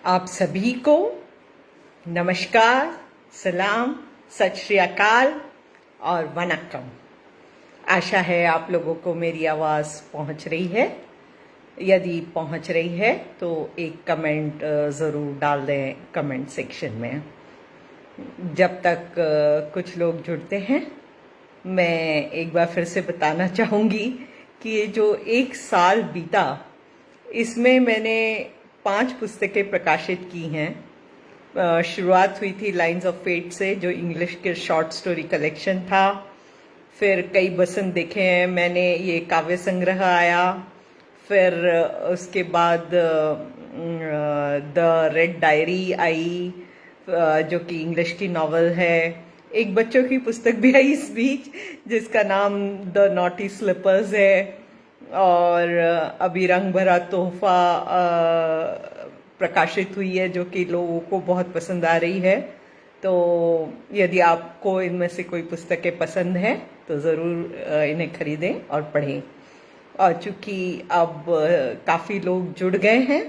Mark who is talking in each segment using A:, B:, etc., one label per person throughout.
A: आप सभी को नमस्कार, सलाम, सत श्री अकाल और वनक्कम। आशा है आप लोगों को मेरी आवाज़ पहुंच रही है। यदि पहुंच रही है तो एक कमेंट ज़रूर डाल दें कमेंट सेक्शन में। जब तक कुछ लोग जुड़ते हैं, मैं एक बार फिर से बताना चाहूँगी कि ये जो एक साल बीता, इसमें मैंने 5 पुस्तकें प्रकाशित की हैं। शुरुआत हुई थी लाइन्स ऑफ फेट से, जो इंग्लिश के शॉर्ट स्टोरी कलेक्शन था। फिर कई बसंत देखे हैं मैंने, ये काव्य संग्रह आया। फिर उसके बाद द रेड डायरी आई, जो कि इंग्लिश की नॉवल है। एक बच्चों की पुस्तक भी आई इस बीच, जिसका नाम द नॉटी स्लिपर्स है। और अभी रंग भरा तोहफा प्रकाशित हुई है, जो कि लोगों को बहुत पसंद आ रही है। तो यदि आपको इनमें से कोई पुस्तकें पसंद हैं तो ज़रूर इन्हें खरीदें और पढ़ें। और चूँकि अब काफ़ी लोग जुड़ गए हैं,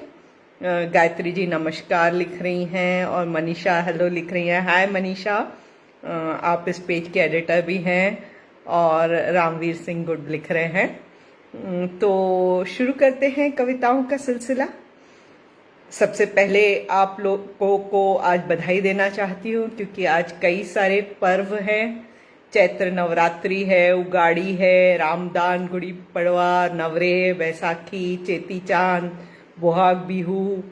A: गायत्री जी नमस्कार लिख रही हैं और मनीषा हेलो लिख रही हैं। हाय मनीषा, आप इस पेज के एडिटर भी हैं। और रामवीर सिंह गुड लिख रहे हैं। तो शुरू करते हैं कविताओं का सिलसिला। सबसे पहले आप लोगों को आज बधाई देना चाहती हूँ, क्योंकि आज कई सारे पर्व हैं। चैत्र नवरात्रि है, उगाड़ी है, रामदान, गुड़ी पड़वा, नवरेह, बैसाखी, चेती चांद, बोहाग बिहू,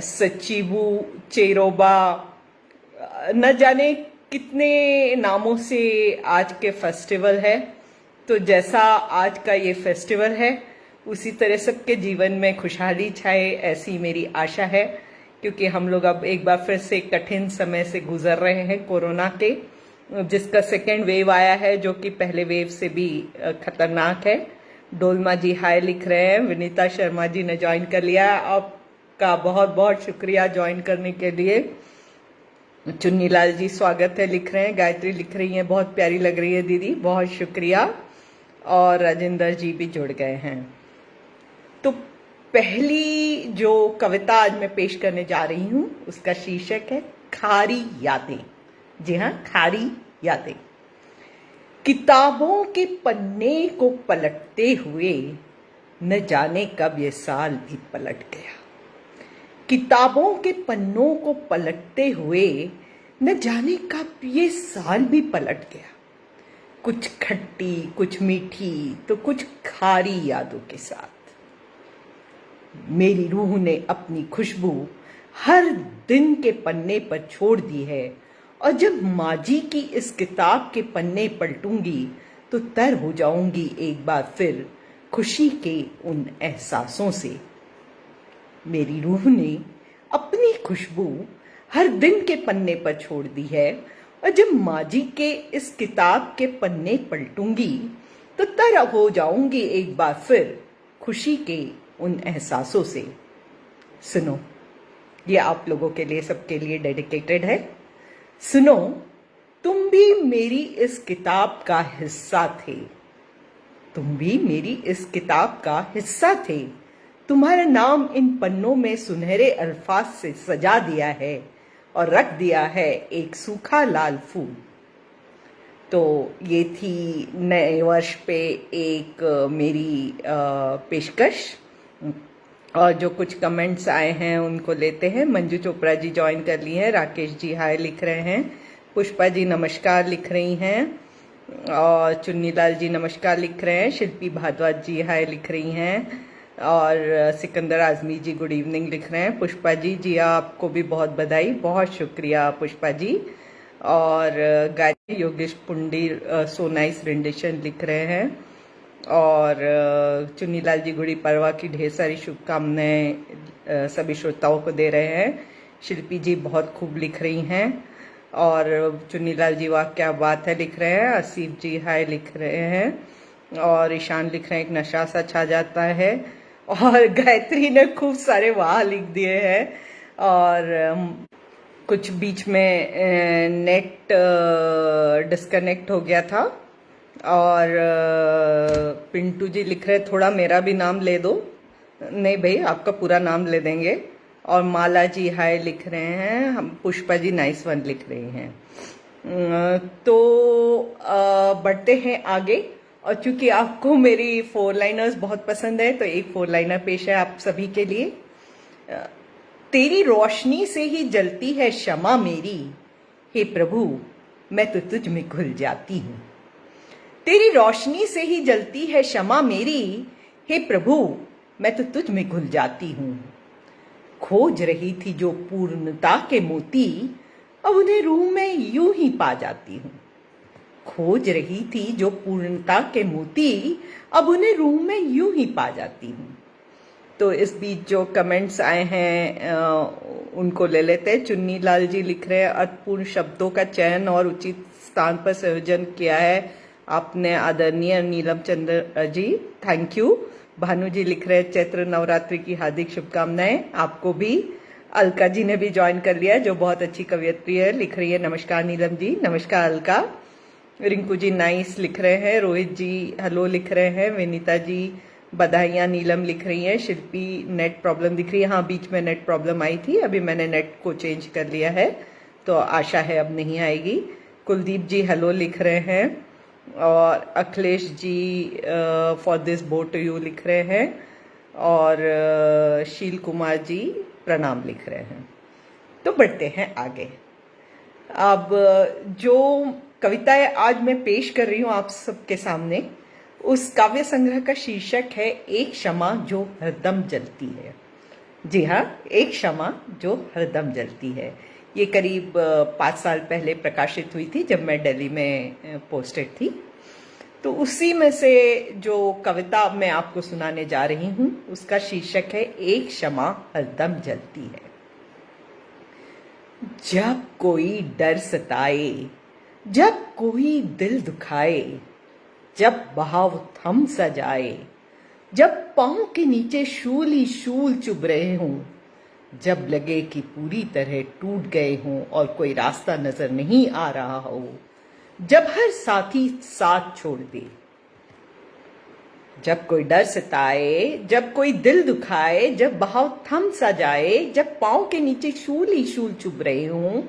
A: सच्चीबू, चेरोबा, न जाने कितने नामों से आज के फेस्टिवल है। तो जैसा आज का ये फेस्टिवल है, उसी तरह सबके जीवन में खुशहाली छाए, ऐसी मेरी आशा है। क्योंकि हम लोग अब एक बार फिर से कठिन समय से गुजर रहे हैं, कोरोना के, जिसका सेकेंड वेव आया है, जो कि पहले वेव से भी खतरनाक है। डोलमा जी हाय लिख रहे हैं। विनीता शर्मा जी ने ज्वाइन कर लिया, आपका बहुत बहुत शुक्रिया ज्वाइन करने के लिए। चुन्नीलाल जी स्वागत है लिख रहे हैं। गायत्री लिख रही हैं बहुत प्यारी लग रही है दीदी, बहुत शुक्रिया। और राजेंद्र जी भी जुड़ गए हैं। तो पहली जो कविता आज मैं पेश करने जा रही हूँ, उसका शीर्षक है खारी यादें। जी हाँ, खारी यादें। किताबों के पन्ने को पलटते हुए न जाने कब ये साल भी पलट गया। किताबों के पन्नों को पलटते हुए न जाने कब ये साल भी पलट गया। कुछ खट्टी, कुछ मीठी, तो कुछ खारी यादों के साथ मेरी रूह ने अपनी खुशबू हर दिन के पन्ने पर छोड़ दी है। और जब माजी की इस किताब के पन्ने पलटूंगी तो तर हो जाऊंगी एक बार फिर खुशी के उन एहसासों से। मेरी रूह ने अपनी खुशबू हर दिन के पन्ने पर छोड़ दी है। और जब माजी के इस किताब के पन्ने पलटूंगी तो तर हो जाऊंगी एक बार फिर खुशी के उन एहसासों से। सुनो, ये आप लोगों के लिए, सबके लिए डेडिकेटेड है। सुनो, तुम भी मेरी इस किताब का हिस्सा थे। तुम भी मेरी इस किताब का हिस्सा थे। तुम्हारा नाम इन पन्नों में सुनहरे अल्फाज से सजा दिया है और रख दिया है एक सूखा लाल फूल। तो ये थी नए वर्ष पे एक मेरी पेशकश। और जो कुछ कमेंट्स आए हैं उनको लेते हैं। मंजू चोपड़ा जी ज्वाइन कर ली हैं। राकेश जी हाय लिख रहे हैं। पुष्पा जी नमस्कार लिख रही हैं। और चुन्नीलाल जी नमस्कार लिख रहे हैं। शिल्पी भारद्वाज जी हाय लिख रही हैं। और सिकंदर आजमी जी गुड इवनिंग लिख रहे हैं। पुष्पा जी आपको भी बहुत बधाई, बहुत शुक्रिया पुष्पा जी। और Gayatri Yogesh Pundi so nice rendition लिख रहे हैं। और चुन्नीलाल जी गुड़ी पड़वा की ढेर सारी शुभकामनाएं सभी श्रोताओं को दे रहे हैं। शिल्पी जी बहुत खूब लिख रही हैं। और चुन्नीलाल जी वाह क्या बात है लिख रहे हैं। आसिफ जी हाय लिख रहे हैं। और ईशान लिख रहे हैं एक नशा सा छा जाता है। और गायत्री ने खूब सारे वाह लिख दिए हैं। और कुछ बीच में नेट डिस्कनेक्ट हो गया था। और पिंटू जी लिख रहे थोड़ा मेरा भी नाम ले दो। नहीं भाई, आपका पूरा नाम ले देंगे। और माला जी हाय लिख रहे हैं, हम पुष्पा जी नाइस वन लिख रही हैं। तो बढ़ते हैं आगे। और चूंकि आपको मेरी 4 लाइनर्स बहुत पसंद है तो एक 4 लाइनर पेश है आप सभी के लिए। तेरी रोशनी से ही जलती है शमा मेरी, हे प्रभु मैं तो तुझ में घुल जाती हूँ। तेरी रोशनी से ही जलती है शमा मेरी, हे प्रभु मैं तो तुझ में घुल जाती हूँ। खोज रही थी जो पूर्णता के मोती, अब उन्हें रूह में यूं ही पा जाती हूँ। खोज रही थी जो पूर्णता के मोती, अब उन्हें रूह में यूं ही पा जाती हूँ। तो इस बीच जो कमेंट्स आए हैं उनको ले लेते हैं। चुन्नी लाल जी लिख रहे हैं, अर्थपूर्ण शब्दों का चयन और उचित स्थान पर संयोजन किया है आपने आदरणीय नीलम चंद्र जी, थैंक यू। भानु जी लिख रहे हैं, चैत्र नवरात्रि की हार्दिक शुभकामनाएं आपको भी। अलका जी ने भी ज्वाइन कर लिया जो बहुत अच्छी कवियत्री है, लिख रही है नमस्कार नीलम जी। नमस्कार अलका। रिंकू जी नाइस लिख रहे हैं, रोहित जी हेलो लिख रहे हैं, विनीता जी बधाइयाँ नीलम लिख रही हैं, शिल्पी नेट प्रॉब्लम दिख रही है। हाँ बीच में नेट प्रॉब्लम आई थी, अभी मैंने नेट को चेंज कर लिया है तो आशा है अब नहीं आएगी। कुलदीप जी हेलो लिख रहे हैं और Akhilesh ji for this boat you लिख रहे हैं और शील कुमार जी प्रणाम लिख रहे हैं। तो बढ़ते हैं आगे। अब जो कविताएं आज मैं पेश कर रही हूँ आप सबके सामने, उस काव्य संग्रह का शीर्षक है एक क्षमा जो हरदम जलती है। जी हाँ, एक क्षमा जो हरदम जलती है। ये करीब 5 साल पहले प्रकाशित हुई थी जब मैं दिल्ली में पोस्टेड थी। तो उसी में से जो कविता मैं आपको सुनाने जा रही हूँ उसका शीर्षक है एक क्षमा हरदम जलती है। जब कोई डर सताए, जब कोई दिल दुखाए, जब बहाव थम सा जाए, जब पांव के नीचे शूल ही शूल चुभ रहे हों, जब लगे कि पूरी तरह टूट गए हों और कोई रास्ता नजर नहीं आ रहा हो, जब हर साथी साथ छोड़ दे, जब कोई डर सताए, जब कोई दिल दुखाए, जब बहाव थम सा जाए, जब पांव के नीचे शूल ही शूल चुभ रहे हों,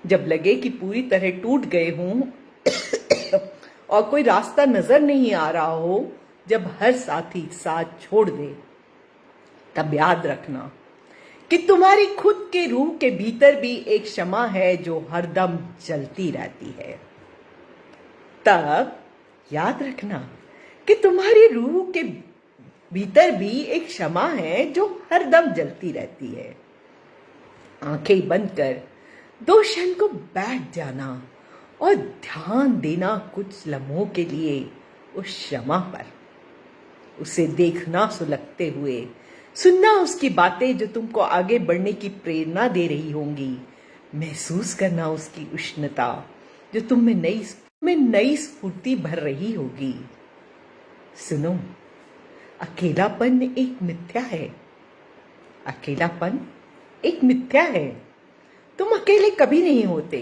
A: जब लगे कि पूरी तरह टूट गए हों और कोई रास्ता नजर नहीं आ रहा हो, जब हर साथी साथ छोड़ दे, तब याद रखना कि तुम्हारी खुद के रूह के भीतर भी एक क्षमा है जो हरदम जलती रहती है। तब याद रखना कि तुम्हारी रूह के भीतर भी एक क्षमा है जो हरदम जलती रहती है। आंखें बंद कर 2 क्षण को बैठ जाना और ध्यान देना कुछ लम्हों के लिए उस क्षमा पर, उसे देखना सुलगते हुए, सुनना उसकी बातें जो तुमको आगे बढ़ने की प्रेरणा दे रही होंगी, महसूस करना उसकी उष्णता जो तुम में नई स्फूर्ति भर रही होगी। सुनो, अकेलापन एक मिथ्या है, अकेलापन एक मिथ्या है, तुम अकेले कभी नहीं होते।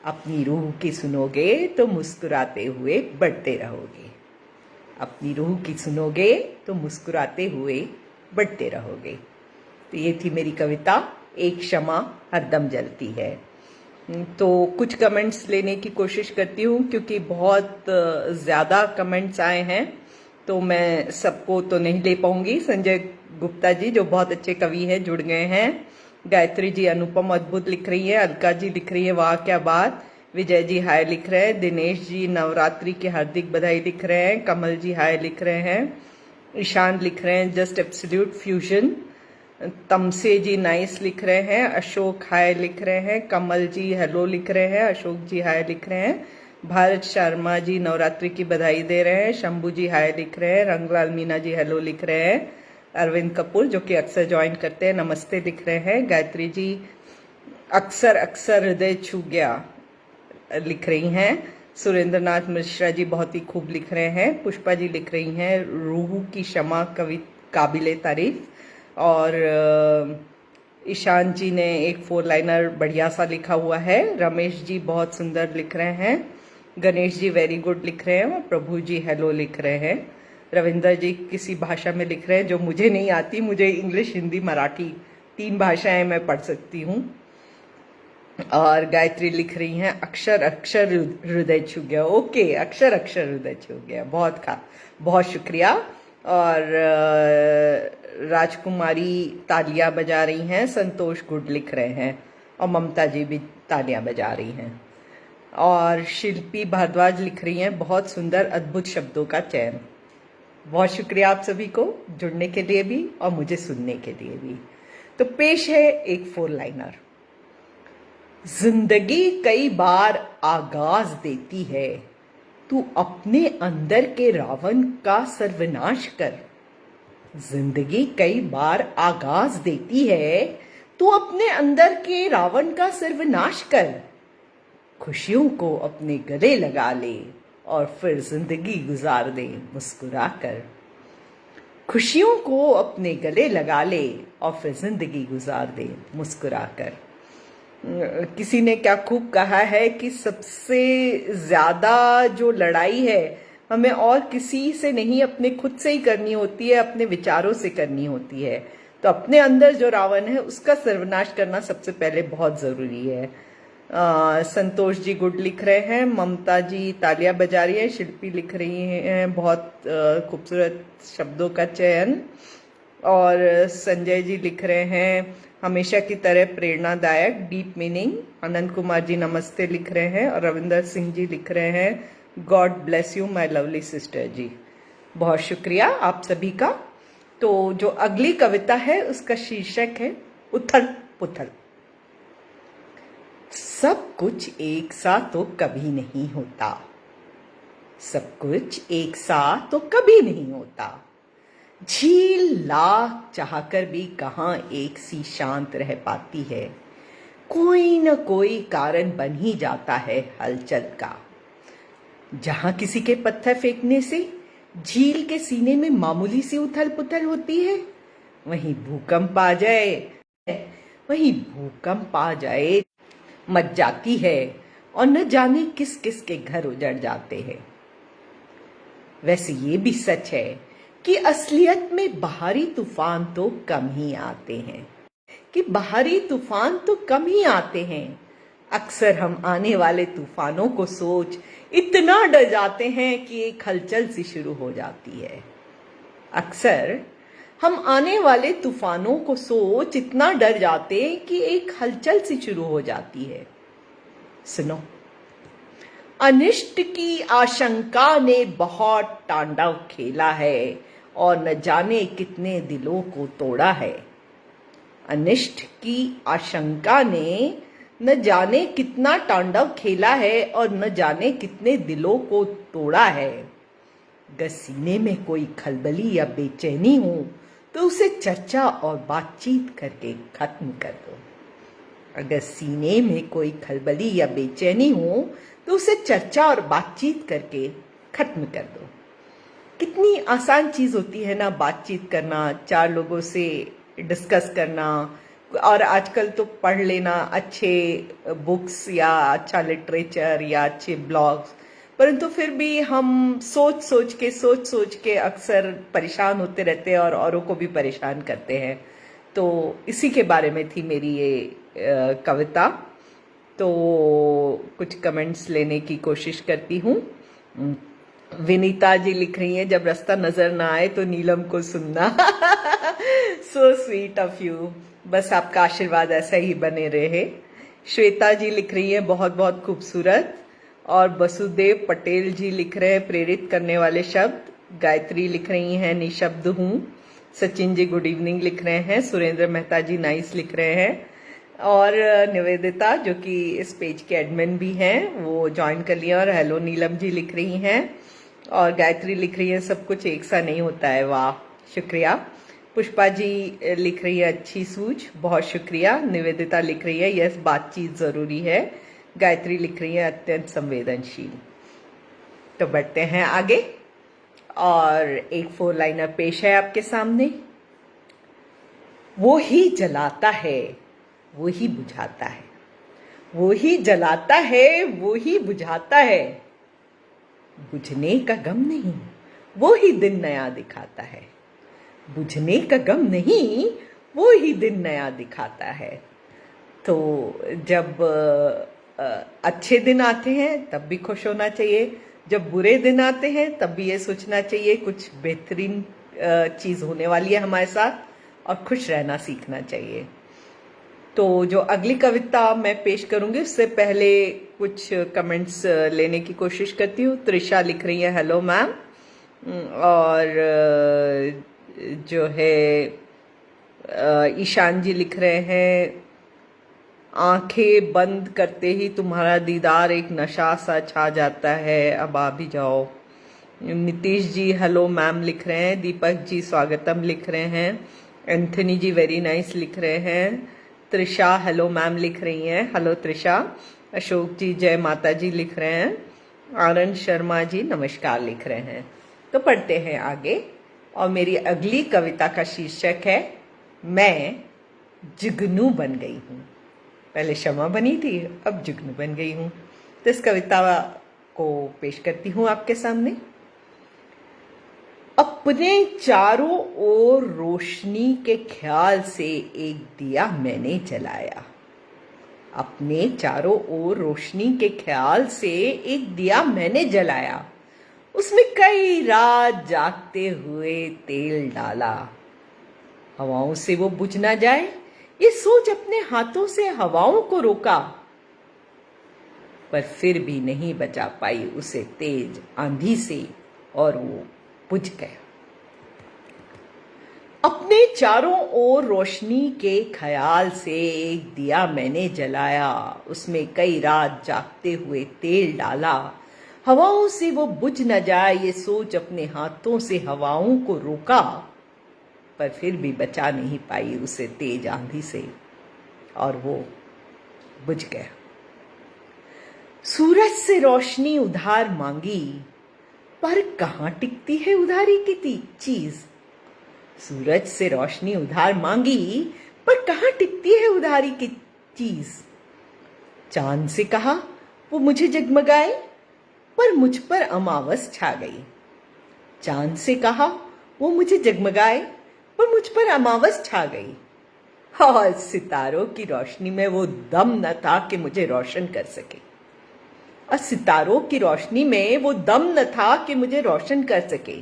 A: अपनी रूह की सुनोगे तो मुस्कुराते हुए बढ़ते रहोगे, अपनी रूह की सुनोगे तो मुस्कुराते हुए बढ़ते रहोगे। तो ये थी मेरी कविता एक क्षमा हरदम जलती है। तो कुछ कमेंट्स लेने की कोशिश करती हूँ क्योंकि बहुत ज़्यादा कमेंट्स आए हैं तो मैं सबको तो नहीं ले पाऊंगी। संजय गुप्ता जी जो बहुत अच्छे कवि हैं जुड़ गए हैं। गायत्री जी अनुपम अद्भुत लिख रही है। अलका जी लिख रही है वाह क्या बात। विजय जी हाय लिख रहे हैं। दिनेश जी नवरात्रि की हार्दिक बधाई लिख रहे हैं। कमल जी हाय लिख रहे हैं। ईशान लिख रहे हैं जस्ट एब्सोल्यूट फ्यूजन। तमसे जी नाइस लिख रहे हैं। अशोक हाय लिख रहे हैं। कमल जी हेलो लिख रहे हैं। अशोक जी हाय लिख रहे हैं। भारत शर्मा जी नवरात्रि की बधाई दे रहे हैं। शंभू जी हाय लिख रहे हैं। रंगलाल मीना जी हेलो लिख रहे हैं। अरविंद कपूर जो कि अक्सर ज्वाइन करते हैं नमस्ते लिख रहे हैं। गायत्री जी अक्सर अक्सर हृदय छू गया लिख रही हैं। सुरेंद्र नाथ मिश्रा जी बहुत ही खूब लिख रहे हैं। पुष्पा जी लिख रही हैं रूह की क्षमा कवि काबिले तारीफ। और ईशान जी ने एक 4 लाइनर बढ़िया सा लिखा हुआ है। रमेश जी बहुत सुंदर लिख रहे हैं। गणेश जी वेरी गुड लिख रहे हैं। प्रभु जी हेलो लिख रहे हैं। रविंदर जी किसी भाषा में लिख रहे हैं जो मुझे नहीं आती, मुझे इंग्लिश हिंदी मराठी 3 भाषाएं मैं पढ़ सकती हूँ। और गायत्री लिख रही हैं अक्षर अक्षर हृदय छू गया। ओके, अक्षर अक्षर हृदय छू गया, बहुत शुक्रिया। और राजकुमारी तालियां बजा रही हैं, संतोष गुड लिख रहे हैं, और ममता जी भी तालियां बजा रही हैं। और शिल्पी भारद्वाज लिख रही हैं बहुत सुंदर अद्भुत शब्दों का चयन। बहुत शुक्रिया आप सभी को जुड़ने के लिए भी और मुझे सुनने के लिए भी। तो पेश है एक 4 लाइनर। जिंदगी कई बार आगाज देती है, तू अपने अंदर के रावण का सर्वनाश कर। जिंदगी कई बार आगाज देती है, तू अपने अंदर के रावण का सर्वनाश कर। खुशियों को अपने गले लगा ले और फिर जिंदगी गुजार दे मुस्कुरा कर। खुशियों को अपने गले लगा ले और फिर जिंदगी गुजार दे मुस्कुरा कर। किसी ने क्या खूब कहा है कि सबसे ज्यादा जो लड़ाई है हमें और किसी से नहीं, अपने खुद से ही करनी होती है, अपने विचारों से करनी होती है। तो अपने अंदर जो रावण है उसका सर्वनाश करना सबसे पहले बहुत जरूरी है। संतोष जी गुड लिख रहे हैं, ममता जी तालियां बजा रही है, शिल्पी लिख रही हैं बहुत खूबसूरत शब्दों का चयन, और संजय जी लिख रहे हैं हमेशा की तरह प्रेरणादायक डीप मीनिंग। आनंद कुमार जी नमस्ते लिख रहे हैं, और रविंदर सिंह जी लिख रहे हैं God bless you my lovely sister ji. बहुत शुक्रिया आप सभी का। तो जो अगली कविता है उसका शीर्षक है उथल पुथल। सब कुछ एक साथ तो कभी नहीं होता, सब कुछ एक साथ तो कभी नहीं होता। झील लाख चाहकर भी कहाँ एक सी शांत रह पाती है। कोई न कोई कारण बन ही जाता है हलचल का। जहां किसी के पत्थर फेंकने से झील के सीने में मामूली सी उथल पुथल होती है, वहीं भूकंप आ जाए मच जाती है, और न जाने किस किस के घर उजड़ जाते हैं। वैसे ये भी सच है कि असलियत में बाहरी तूफान तो कम ही आते हैं, अक्सर हम आने वाले तूफानों को सोच इतना डर जाते हैं कि एक हलचल सी शुरू हो जाती है। अक्सर हम आने वाले तूफानों को सोच इतना डर जाते हैं कि एक हलचल सी शुरू हो जाती है। सुनो, अनिष्ट की आशंका ने बहुत तांडव खेला है और न जाने कितने दिलों को तोड़ा है। अनिष्ट की आशंका ने न जाने कितना तांडव खेला है और न जाने कितने दिलों को तोड़ा है। अगर सीने में कोई खलबली या बेचैनी हो तो उसे चर्चा और बातचीत करके खत्म कर दो। अगर सीने में कोई खलबली या बेचैनी हो तो उसे चर्चा और बातचीत करके खत्म कर दो। कितनी आसान चीज होती है ना बातचीत करना, 4 लोगों से डिस्कस करना, और आजकल तो पढ़ लेना अच्छे बुक्स या अच्छा लिटरेचर या अच्छे ब्लॉग्स। परंतु फिर भी हम सोच सोच के अक्सर परेशान होते रहते हैं और औरों को भी परेशान करते हैं। तो इसी के बारे में थी मेरी ये कविता। तो कुछ कमेंट्स लेने की कोशिश करती हूँ। विनीता जी लिख रही हैं जब रास्ता नजर ना आए तो नीलम को सुनना। सो स्वीट ऑफ यू, बस आपका आशीर्वाद ऐसा ही बने रहे। श्वेता जी लिख रही है बहुत बहुत खूबसूरत, और वसुदेव पटेल जी लिख रहे हैं प्रेरित करने वाले शब्द। गायत्री लिख रही हैं निशब्द हूँ। सचिन जी गुड इवनिंग लिख रहे हैं। सुरेंद्र मेहता जी नाइस लिख रहे हैं, और निवेदिता जो कि इस पेज के एडमिन भी हैं वो ज्वाइन कर लिया, और हेलो नीलम जी लिख रही हैं, और गायत्री लिख रही है सब कुछ एक सा नहीं होता है। वाह, शुक्रिया। पुष्पा जी लिख रही है अच्छी सूझ, बहुत शुक्रिया। निवेदिता लिख रही है यस बातचीत जरूरी है। गायत्री लिख रही है अत्यंत संवेदनशील। तो बढ़ते हैं आगे, और एक 4 लाइनर पेश है आपके सामने। वो ही जलाता है वो ही बुझाता है, वो ही जलाता है वो ही बुझाता है। बुझने का गम नहीं वो ही दिन नया दिखाता है। बुझने का गम नहीं वो ही दिन नया दिखाता है। तो जब अच्छे दिन आते हैं तब भी खुश होना चाहिए, जब बुरे दिन आते हैं तब भी ये सोचना चाहिए कुछ बेहतरीन चीज़ होने वाली है हमारे साथ, और खुश रहना सीखना चाहिए। तो जो अगली कविता मैं पेश करूंगी उससे पहले कुछ कमेंट्स लेने की कोशिश करती हूँ। त्रिशा लिख रही है हेलो मैम, और जो है ईशान जी लिख रहे हैं आंखें बंद करते ही तुम्हारा दीदार एक नशा सा छा जाता है, अब आ भी जाओ। नीतीश जी हेलो मैम लिख रहे हैं, दीपक जी स्वागतम लिख रहे हैं, एंथनी जी वेरी नाइस लिख रहे हैं, त्रिशा हेलो मैम लिख रही हैं, हेलो त्रिशा। अशोक जी जय माता जी लिख रहे हैं, आनंद शर्मा जी नमस्कार लिख रहे हैं। तो पढ़ते हैं आगे, और मेरी अगली कविता का शीर्षक है मैं जुगनू बन गई हूँ। पहले क्षमा बनी थी, अब जुगनू बन गई हूँ। तो इस कविता को पेश करती हूँ आपके सामने। अपने चारों ओर रोशनी के ख्याल से एक दिया मैंने जलाया। अपने चारों ओर रोशनी के ख्याल से एक दिया मैंने जलाया, उसमें कई रात जागते हुए तेल डाला। हवाओं से वो बुझ ना जाए ये सोच अपने हाथों से हवाओं को रोका, पर फिर भी नहीं बचा पाई उसे तेज आंधी से, और वो बुझ गया। अपने चारों ओर रोशनी के ख्याल से एक दिया मैंने जलाया, उसमें कई रात जागते हुए तेल डाला। हवाओं से वो बुझ न जाए ये सोच अपने हाथों से हवाओं को रोका, पर फिर भी बचा नहीं पाई उसे तेज आंधी से, और वो बुझ गया। सूरज से रोशनी उधार मांगी, पर कहाँ टिकती है उधारी की चीज। सूरज से रोशनी उधार मांगी, पर कहाँ टिकती है उधारी की चीज। चांद से कहा वो मुझे जगमगाए, पर मुझ पर अमावस छा गई। चांद से कहा वो मुझे जगमगाए, पर मुझ पर अमावस छा गई। और सितारों की रोशनी में वो दम न था कि मुझे रोशन कर सके। और सितारों की रोशनी में वो दम न था कि मुझे रोशन कर सके।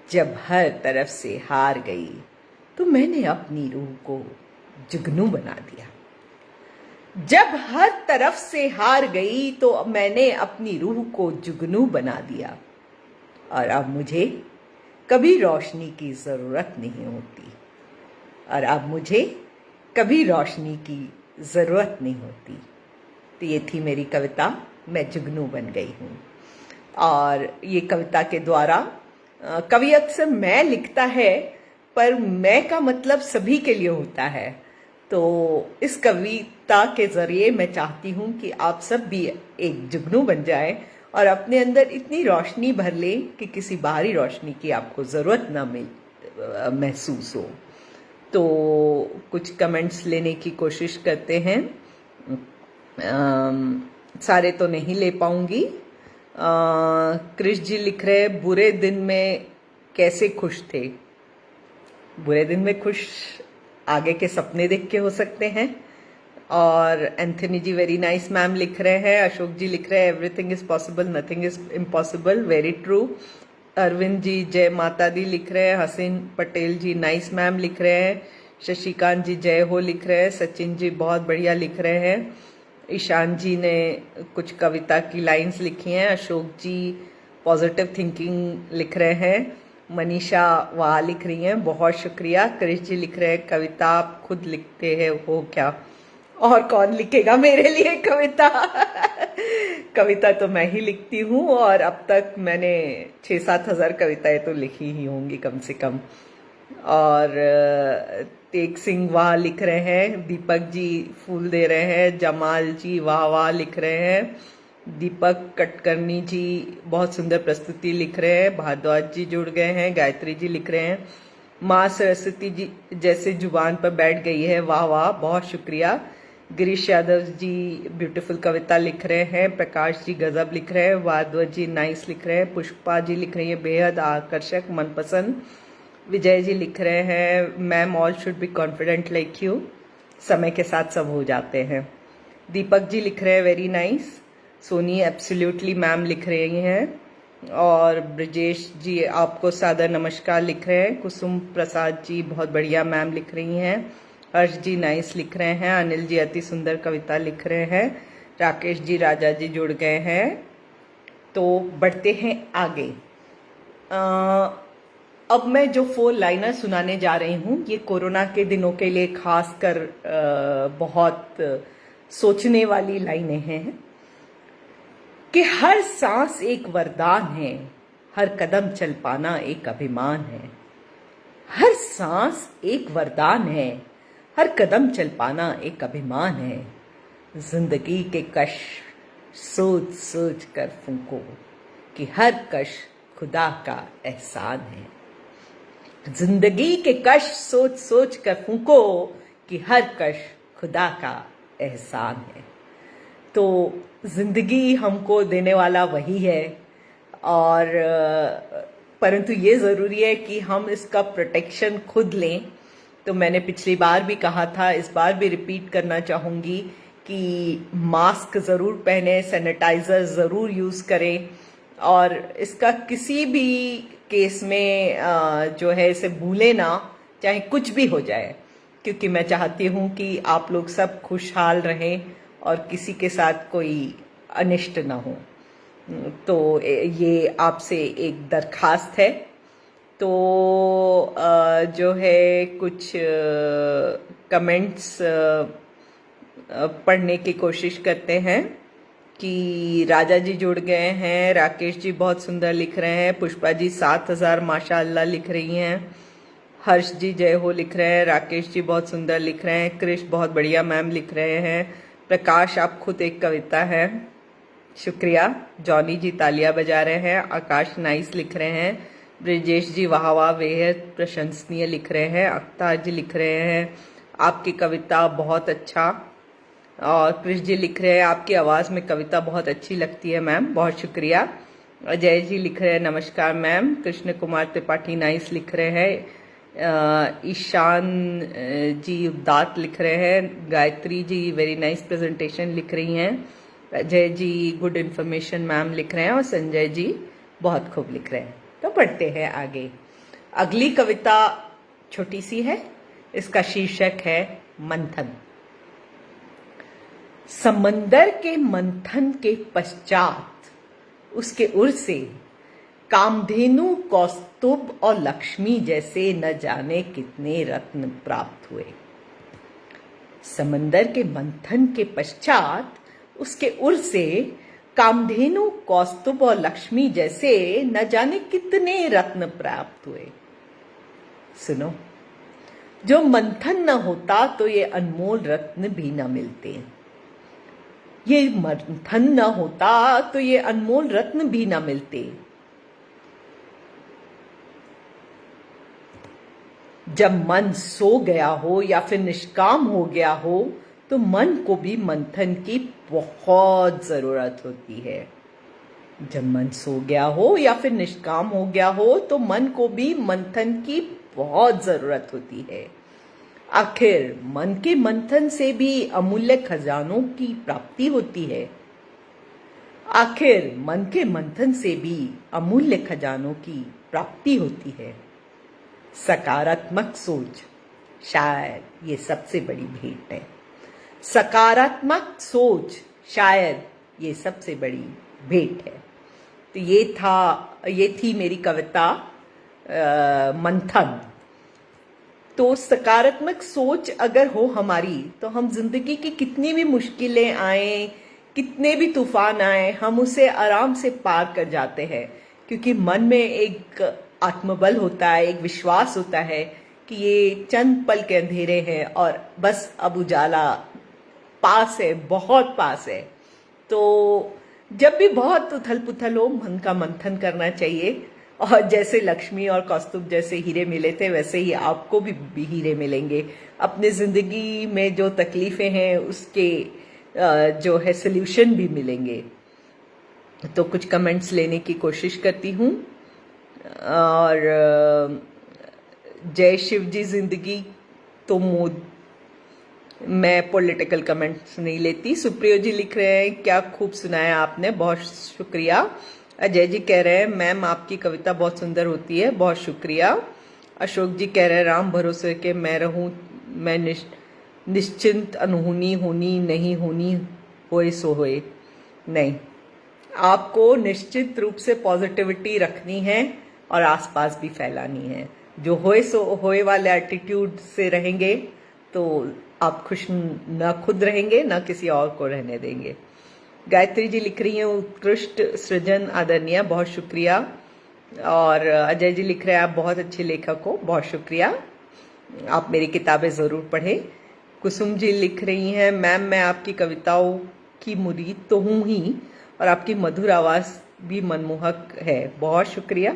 A: जब हर तरफ से हार गई तो मैंने अपनी रूह को जुगनू बना दिया। जब हर तरफ से हार गई तो मैंने अपनी रूह को जुगनू बना दिया, और अब मुझे कभी रोशनी की जरूरत नहीं होती। और अब मुझे कभी रोशनी की जरूरत नहीं होती। तो ये थी मेरी कविता मैं जुगनू बन गई हूँ। और ये कविता के द्वारा कवि अक्सर मैं लिखता है, पर मैं का मतलब सभी के लिए होता है। तो इस कविता के जरिए मैं चाहती हूँ कि आप सब भी एक जुगनू बन जाएं और अपने अंदर इतनी रोशनी भर लें कि किसी बाहरी रोशनी की आपको ज़रूरत ना महसूस हो। तो कुछ कमेंट्स लेने की कोशिश करते हैं। सारे तो नहीं ले पाऊंगी। क्रिश जी लिख रहे बुरे दिन में कैसे खुश थे। बुरे दिन में खुश आगे के सपने देख के हो सकते हैं। और Anthony ji very nice ma'am लिख रहे हैं। अशोक जी लिख रहे हैं everything is possible nothing is impossible, very true. Arvind ji जय माता दी लिख रहे हैं। हसीन पटेल जी नाइस मैम लिख रहे हैं। शशिकांत जी जय हो लिख रहे हैं। सचिन जी बहुत बढ़िया लिख रहे हैं। ईशान जी ने कुछ कविता की लाइंस लिखी हैं। अशोक जी पॉजिटिव थिंकिंग लिख रहे हैं। मनीषा वाह लिख रही हैं, बहुत शुक्रिया। क्रिश जी लिख रहे हैं कविता आप खुद लिखते हैं हो क्या, और कौन लिखेगा मेरे लिए कविता कविता तो मैं ही लिखती हूँ, और अब तक मैंने 6-7 हज़ार कविताएं तो लिखी ही होंगी कम से कम। और तेग सिंह वाह लिख रहे हैं। दीपक जी फूल दे रहे हैं। जमाल जी वाह वाह लिख रहे हैं। दीपक कटकर्णी जी बहुत सुंदर प्रस्तुति लिख रहे हैं। भारद्वाज जी जुड़ गए हैं। गायत्री जी लिख रहे हैं माँ सरस्वती जी जैसे जुबान पर बैठ गई है, वाह वाह बहुत शुक्रिया। गिरीश यादव जी ब्यूटीफुल कविता लिख रहे हैं। प्रकाश जी गजब लिख रहे हैं। भारद्वाज जी नाइस लिख रहे हैं। पुष्पा जी लिख रही है बेहद आकर्षक मनपसंद। विजय जी लिख रहे हैं ma'am all should be confident like you, समय के साथ सब हो जाते हैं। दीपक जी लिख रहे हैं very nice. Soni absolutely ma'am लिख रही हैं। और ब्रजेश जी आपको सादर नमस्कार लिख रहे हैं। कुसुम प्रसाद जी बहुत बढ़िया मैम लिख रही हैं। हर्ष जी नाइस लिख रहे हैं। अनिल जी अति सुंदर कविता लिख रहे हैं। राकेश जी राजा जी जुड़ गए हैं। तो बढ़ते हैं आगे। अब मैं जो 4 लाइनर सुनाने जा रही हूँ ये कोरोना के दिनों के लिए खास कर बहुत सोचने वाली लाइनें हैं कि हर सांस एक वरदान है, हर कदम चल पाना एक अभिमान है। हर सांस एक वरदान है, हर कदम चल पाना एक अभिमान है। जिंदगी के कश सोच सोच कर फूंको कि हर कश खुदा का एहसान है। जिंदगी के कश सोच सोच कर फूंको कि हर कश खुदा का एहसान है। तो जिंदगी हमको देने वाला वही है, और परंतु ये ज़रूरी है कि हम इसका प्रोटेक्शन खुद लें। तो मैंने पिछली बार भी कहा था, इस बार भी रिपीट करना चाहूँगी कि मास्क ज़रूर पहने, सैनिटाइज़र ज़रूर यूज़ करें, और इसका किसी भी केस में जो है इसे भूले ना, चाहे कुछ भी हो जाए, क्योंकि मैं चाहती हूँ कि आप लोग सब खुशहाल रहें और किसी के साथ कोई अनिष्ट ना हो। तो ये आपसे एक दरखास्त है। तो जो है कुछ कमेंट्स पढ़ने की कोशिश करते हैं कि राजा जी जुड़ गए हैं। राकेश जी बहुत सुंदर लिख रहे हैं। पुष्पा जी 7000 माशाअल्लाह लिख रही हैं। हर्ष जी जय हो लिख रहे हैं। राकेश जी बहुत सुंदर लिख रहे हैं। कृष बहुत बढ़िया मैम लिख रहे हैं। प्रकाश आप खुद एक कविता है, शुक्रिया। जॉनी जी तालियां बजा रहे हैं। आकाश नाइस लिख रहे हैं। ब्रजेश जी वाह वाह बेहद प्रशंसनीय लिख रहे हैं। अख्तार जी लिख रहे हैं आपकी कविता बहुत अच्छा। और कृष जी लिख रहे हैं आपकी आवाज़ में कविता बहुत अच्छी लगती है मैम, बहुत शुक्रिया। अजय जी लिख रहे हैं नमस्कार मैम। कृष्ण कुमार त्रिपाठी नाइस लिख रहे हैं। ईशान जी उदात लिख रहे हैं। Gayatri ji very nice presentation लिख रही हैं। Ajay ji good information ma'am लिख रहे हैं। और संजय जी बहुत खूब लिख रहे हैं। तो पढ़ते हैं आगे। अगली कविता छोटी सी है, इसका शीर्षक है मंथन। समंदर के मंथन के पश्चात उसके उर से कामधेनु, कौस्तुभ और लक्ष्मी जैसे न जाने कितने रत्न प्राप्त हुए। समंदर के मंथन के पश्चात उसके उर से कामधेनु, कौस्तुभ और लक्ष्मी जैसे न जाने कितने रत्न प्राप्त हुए। सुनो, जो मंथन न होता तो ये अनमोल रत्न भी न मिलते। ये मंथन न होता तो ये अनमोल रत्न भी न मिलते। जब मन सो गया हो या फिर निष्काम हो गया हो तो मन को भी मंथन की बहुत जरूरत होती है। जब मन सो गया हो या फिर निष्काम हो गया हो तो मन को भी मंथन की बहुत जरूरत होती है। आखिर मन के मंथन से भी अमूल्य खजानों की प्राप्ति होती है। आखिर मन के मंथन से भी अमूल्य खजानों की प्राप्ति होती है। सकारात्मक सोच शायद ये सबसे बड़ी भेंट है। सकारात्मक सोच शायद ये सबसे बड़ी भेंट है। तो ये थी मेरी कविता मंथन। तो सकारात्मक सोच अगर हो हमारी तो हम जिंदगी की कितनी भी मुश्किलें आए, कितने भी तूफान आए, हम उसे आराम से पार कर जाते हैं, क्योंकि मन में एक आत्मबल होता है, एक विश्वास होता है कि ये चंद पल के अंधेरे हैं और बस अब उजाला पास है, बहुत पास है। तो जब भी बहुत उथल पुथल हो, मन का मंथन करना चाहिए। और जैसे लक्ष्मी और कौस्तुभ जैसे हीरे मिले थे, वैसे ही आपको भी हीरे मिलेंगे। अपने जिंदगी में जो तकलीफें हैं उसके जो है सल्यूशन भी मिलेंगे। तो कुछ कमेंट्स लेने की कोशिश करती हूँ। और जय शिव जी जिंदगी तो मोद मैं पॉलिटिकल कमेंट्स नहीं लेती। सुप्रियो जी लिख रहे हैं क्या खूब सुनाया आपने, बहुत शुक्रिया। अजय जी कह रहे हैं मैम आपकी कविता बहुत सुंदर होती है, बहुत शुक्रिया। अशोक जी कह रहे हैं राम भरोसे के मैं रहूं, मैं निश्चिंत अनहोनी होनी नहीं होनी होए सो होए। नहीं, आपको निश्चित रूप से पॉजिटिविटी रखनी है और आसपास भी फैलानी है। जो होए सो होए वाले एटीट्यूड से रहेंगे तो आप खुश न खुद रहेंगे न किसी और को रहने देंगे। गायत्री जी लिख रही हैं उत्कृष्ट सृजन आदरणीय, बहुत शुक्रिया। और अजय जी लिख रहे हैं आप बहुत अच्छे लेखक हो, बहुत शुक्रिया। आप मेरी किताबें ज़रूर पढ़ें। कुसुम जी लिख रही हैं मैम मैं आपकी कविताओं की मुरीद तो हूँ ही और आपकी मधुर आवाज़ भी मनमोहक है, बहुत शुक्रिया।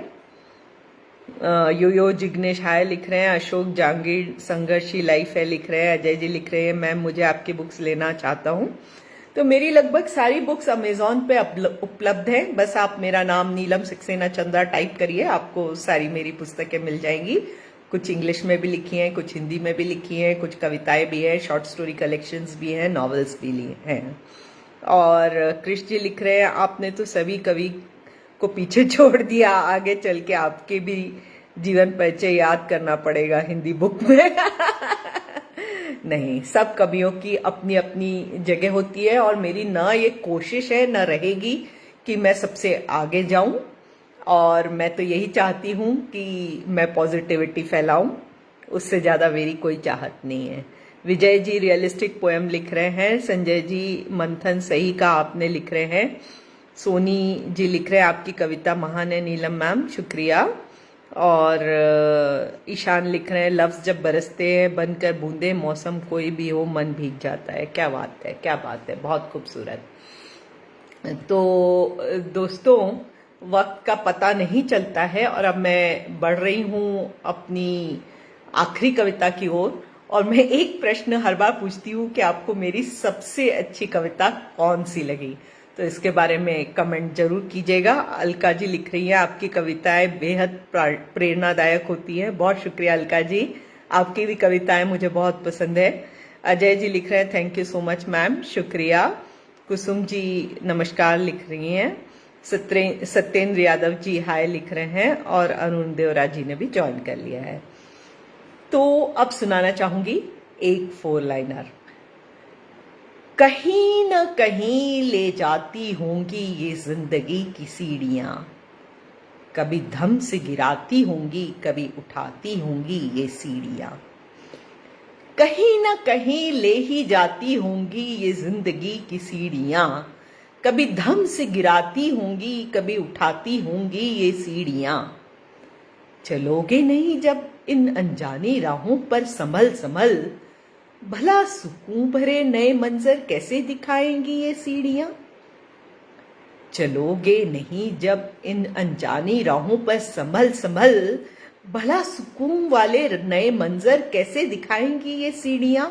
A: यो जिग्नेश हाय लिख रहे हैं। अशोक जहांगीर संघर्षी लाइफ है लिख रहे हैं। अजय जी लिख रहे हैं मैम मुझे आपकी बुक्स लेना चाहता हूँ। तो मेरी लगभग सारी बुक्स अमेजोन पे उपलब्ध हैं। बस आप मेरा नाम नीलम सक्सेना चंद्रा टाइप करिए, आपको सारी मेरी पुस्तकें मिल जाएंगी। कुछ इंग्लिश में भी लिखी हैं, कुछ हिंदी में भी लिखी हैं, कुछ कविताएं भी हैं, शॉर्ट स्टोरी कलेक्शंस भी हैं, नॉवेल्स भी हैं। और कृष्ण जी लिख रहे हैं आपने तो सभी कवि को पीछे छोड़ दिया, आगे चल के आपके भी जीवन परिचय याद करना पड़ेगा हिंदी बुक में। नहीं, सब कवियों की अपनी अपनी जगह होती है और मेरी ना ये कोशिश है न रहेगी कि मैं सबसे आगे जाऊं, और मैं तो यही चाहती हूं कि मैं पॉजिटिविटी फैलाऊं, उससे ज़्यादा मेरी कोई चाहत नहीं है। विजय जी रियलिस्टिक पोएम लिख रहे हैं। संजय जी मंथन सही का आपने लिख रहे हैं। सोनी जी लिख रहे हैं आपकी कविता महान है नीलम मैम, शुक्रिया। और ईशान लिख रहे हैं लफ्ज़ जब बरसते हैं बनकर बूंदे मौसम कोई भी हो मन भीग जाता है। क्या बात है, क्या बात है, बहुत खूबसूरत। तो दोस्तों वक्त का पता नहीं चलता है और अब मैं बढ़ रही हूँ अपनी आखिरी कविता की ओर। और मैं एक प्रश्न हर बार पूछती हूँ कि आपको मेरी सबसे अच्छी कविता कौन सी लगी, तो इसके बारे में कमेंट जरूर कीजिएगा। अलका जी लिख रही हैं आपकी कविताएं बेहद प्रेरणादायक होती हैं, बहुत शुक्रिया अलका जी, आपकी भी कविताएं मुझे बहुत पसंद है। अजय जी लिख रहे हैं thank you so much ma'am, शुक्रिया। कुसुम जी नमस्कार लिख रही हैं। सत्येंद्र यादव जी हाय लिख रहे हैं और अरुण देवरा जी ने भी ज्वाइन कर लिया है। तो अब सुनाना चाहूंगी एक 4 लाइनर। कहीं न कहीं ले जाती होंगी ये जिंदगी की सीढ़ियां, कभी धम से गिराती होंगी कभी उठाती होंगी ये सीढ़ियां। कहीं न कहीं ले ही जाती होंगी ये जिंदगी की सीढ़ियां, कभी धम से गिराती होंगी कभी उठाती होंगी ये सीढ़ियां। चलोगे नहीं जब इन अनजानी राहों पर संभल संभल, भला सुकून भरे नए मंजर कैसे दिखाएंगी ये सीढ़ियां। चलोगे नहीं जब इन अनजानी राहों पर संभल संभल, भला सुकून वाले नए मंजर कैसे दिखाएंगी ये सीढ़ियां।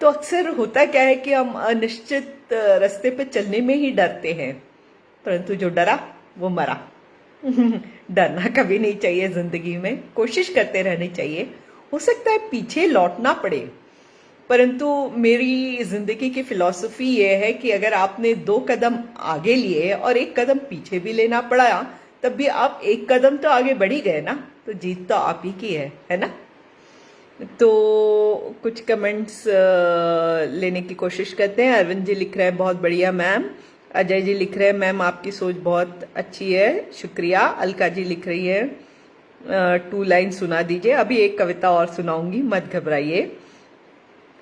A: तो अक्सर होता क्या है कि हम अनिश्चित रास्ते पे चलने में ही डरते हैं, परंतु जो डरा वो मरा। डरना कभी नहीं चाहिए जिंदगी में, कोशिश करते रहनी चाहिए। हो सकता है पीछे लौटना पड़े, परंतु मेरी जिंदगी की फिलॉसफी ये है कि अगर आपने 2 कदम आगे लिए और 1 कदम पीछे भी लेना पड़ा, तब भी आप 1 कदम तो आगे बढ़ ही गए ना, तो जीत तो आप ही की है ना। तो कुछ कमेंट्स लेने की कोशिश करते हैं। अरविंद जी लिख रहे हैं बहुत बढ़िया मैम। अजय जी लिख रहे हैं मैम आपकी सोच बहुत अच्छी है, शुक्रिया। अलका जी लिख रही है 2 लाइन सुना दीजिए। अभी एक कविता और सुनाऊंगी, मत घबराइए।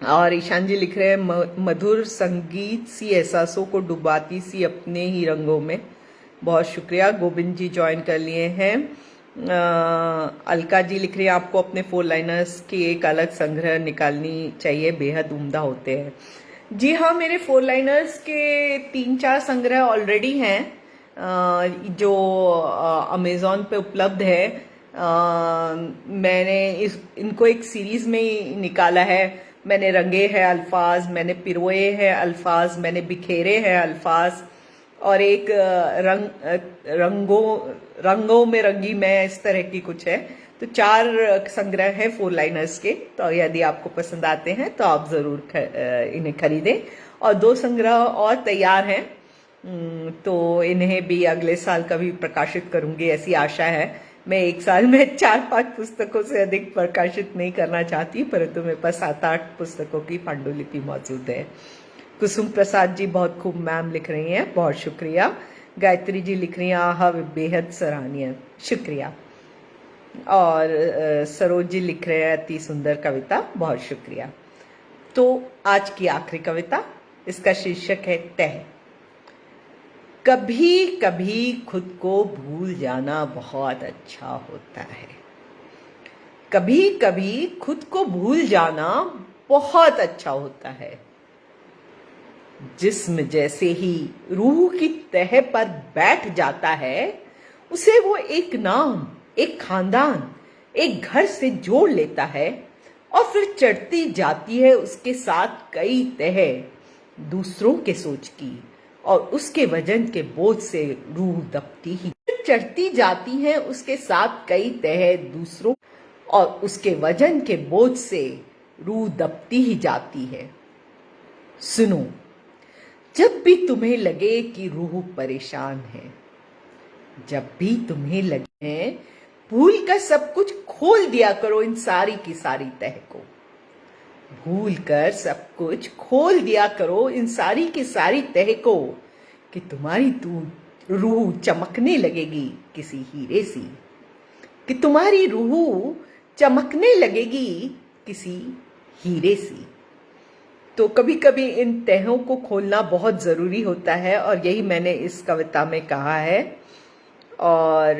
A: और ईशान जी लिख रहे हैं मधुर संगीत सी एहसासों को डुबाती सी अपने ही रंगों में, बहुत शुक्रिया। गोविंद जी ज्वाइन कर लिए हैं। अलका जी लिख रही है आपको अपने 4 लाइनर्स की एक अलग संग्रह निकालनी चाहिए, बेहद उम्दा होते हैं। जी हाँ, मेरे 4 लाइनर्स के 3-4 संग्रह ऑलरेडी हैं जो अमेजोन पे उपलब्ध है। मैंने इनको एक सीरीज में ही निकाला है। मैंने रंगे हैं अल्फाज, मैंने पिरोए हैं अल्फाज, मैंने बिखेरे हैं अल्फाज, और एक रंगों में रंगी मैं, इस तरह की कुछ है। तो 4 संग्रह हैं 4 लाइनर्स के, तो यदि आपको पसंद आते हैं तो आप ज़रूर इन्हें खरीदें। और 2 संग्रह और तैयार हैं, तो इन्हें भी अगले साल कभी प्रकाशित करूंगी ऐसी आशा है। मैं एक साल में 4-5 पुस्तकों से अधिक प्रकाशित नहीं करना चाहती, परंतु मेरे पास 7-8 पुस्तकों की पांडुलिपि मौजूद है। कुसुम प्रसाद जी बहुत खूब मैम लिख रही हैं, बहुत शुक्रिया। गायत्री जी लिख रही हैं, आहा बेहद सराहनीय, शुक्रिया। और सरोज जी लिख रहे हैं, अति सुंदर कविता, बहुत शुक्रिया। तो आज की आखिरी कविता, इसका शीर्षक है तह। कभी कभी खुद को भूल जाना बहुत अच्छा होता है। कभी कभी खुद को भूल जाना बहुत अच्छा होता है। जिस्म जैसे ही रूह की तह पर बैठ जाता है, उसे वो एक नाम, एक खानदान, एक घर से जोड़ लेता है और फिर चढ़ती जाती है उसके साथ कई तह दूसरों के सोच की, और उसके वजन के बोझ से रूह दबती ही चढ़ती जाती है उसके साथ कई तह दूसरों, और उसके वजन के बोझ से रूह दबती ही जाती है। सुनो, जब भी तुम्हें लगे कि रूह परेशान है, जब भी तुम्हें लगे, भूल कर सब कुछ खोल दिया करो इन सारी की सारी तह को। भूल कर सब कुछ खोल दिया करो इन सारी की सारी तह को, कि तुम्हारी रूह चमकने लगेगी किसी हीरे सी, कि तुम्हारी रूह चमकने लगेगी किसी हीरे सी। तो कभी कभी इन तहों को खोलना बहुत ज़रूरी होता है, और यही मैंने इस कविता में कहा है। और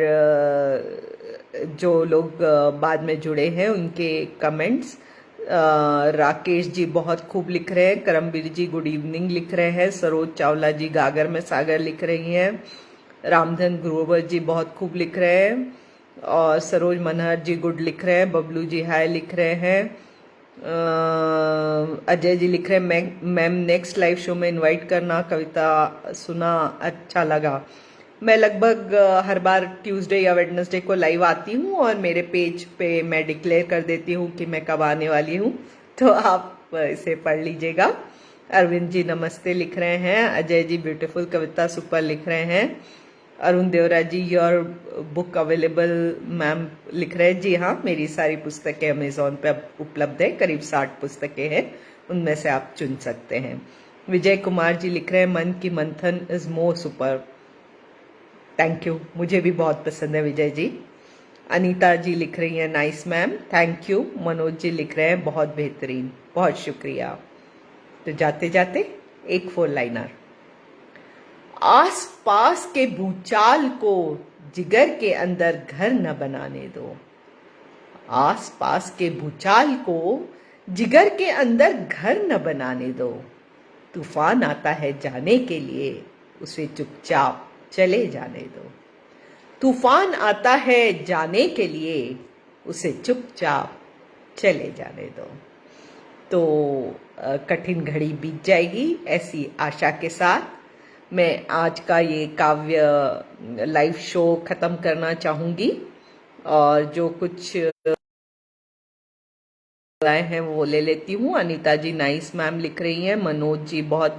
A: जो लोग बाद में जुड़े हैं उनके कमेंट्स, राकेश जी बहुत खूब लिख रहे हैं, करमबीर जी गुड इवनिंग लिख रहे हैं, सरोज चावला जी गागर में सागर लिख रही हैं, रामधन ग्रोवर जी बहुत खूब लिख रहे हैं, और सरोज मनहर जी गुड लिख रहे हैं, बबलू जी हाय लिख रहे हैं, अजय जी लिख रहे हैं मैम नेक्स्ट लाइव शो में इनवाइट करना, कविता सुना अच्छा लगा। मैं लगभग हर बार ट्यूसडे या वेडनेसडे को लाइव आती हूँ, और मेरे पेज पे मैं डिक्लेयर कर देती हूँ कि मैं कब आने वाली हूँ, तो आप इसे पढ़ लीजिएगा। अरविंद जी नमस्ते लिख रहे हैं, अजय जी ब्यूटीफुल कविता सुपर लिख रहे हैं, अरुण देवरा जी योर बुक अवेलेबल मैम लिख रहे हैं। जी हाँ, मेरी सारी पुस्तकें अमेजोन पे उपलब्ध है, करीब 60 पुस्तकें हैं, उनमें से आप चुन सकते हैं। विजय कुमार जी लिख रहे हैं, मन की मंथन is more super, thank you, मुझे भी बहुत पसंद है विजय जी। अनीता जी लिख रही हैं, nice ma'am, thank you. Manoj ji लिख रहे हैं, बहुत बेहतरीन, बहुत शुक्रिया। तो जाते जाते एक 4 लाइनर। आस पास के भूचाल को जिगर के अंदर घर न बनाने दो। आस पास के भूचाल को जिगर के अंदर घर न बनाने दो। तूफान आता है जाने के लिए, उसे चुपचाप चले जाने दो। तूफान आता है जाने के लिए, उसे चुपचाप चले जाने दो। तो कठिन घड़ी बीत जाएगी, ऐसी आशा के साथ मैं आज का ये काव्य लाइव शो खत्म करना चाहूंगी। और जो कुछ हैं वो ले लेती हूँ। अनीता जी नाइस मैम लिख रही हैं, मनोज जी बहुत